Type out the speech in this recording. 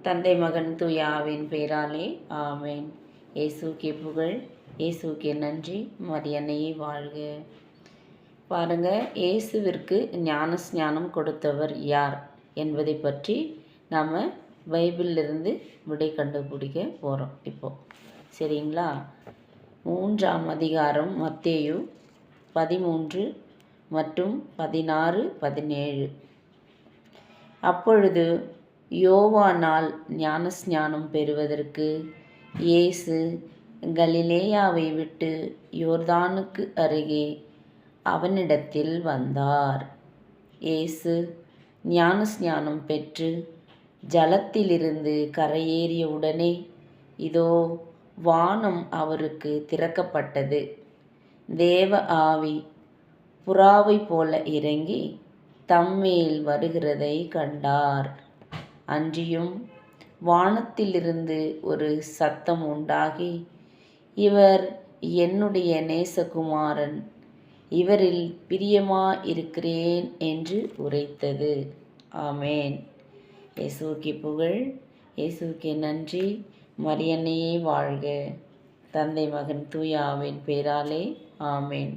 தந்தை மகன் தூய ஆவியின் பெயராலே ஆமென். இயேசுவுக்கே புகழ், இயேசுவுக்கே நன்றி, மரியன்னையே வாழ்க. பாருங்க, இயேசுவிற்கு ஞானஸ்நானம் கொடுத்தவர் யார் என்பதை பற்றி நாம் பைபிளிலிருந்து விடை கண்டுபிடிக்க போகிறோம். இப்போது சரிங்களா? 3ஆம் அதிகாரம் மத்தேயு 13 மற்றும் 16, 17. அப்பொழுது யோவானால் ஞானஸ்நானம் பெறுவதற்கு இயேசு கலிலேயாவை விட்டு யோர்தானுக்கு அருகே அவனிடத்தில் வந்தார். இயேசு ஞானஸ்நானம் பெற்று ஜலத்திலிருந்து கரையேறிய உடனே இதோ வானம் அவருக்கு திறக்கப்பட்டது. தேவ ஆவி புறாவை போல இறங்கி தம்மேல் வருகிறதை கண்டார். அன்றியும் வானத்திலிருந்து ஒரு சத்தம் உண்டாகி, இவர் என்னுடைய நேசகுமாரன், இவரில் பிரியமாயிருக்கிறேன் என்று உரைத்தது. ஆமேன். இயேசுவுக்கே புகழ், இயேசுவுக்கே நன்றி, மரியன்னையே வாழ்க. தந்தை மகன் தூய ஆவியின் பெயராலே ஆமேன்.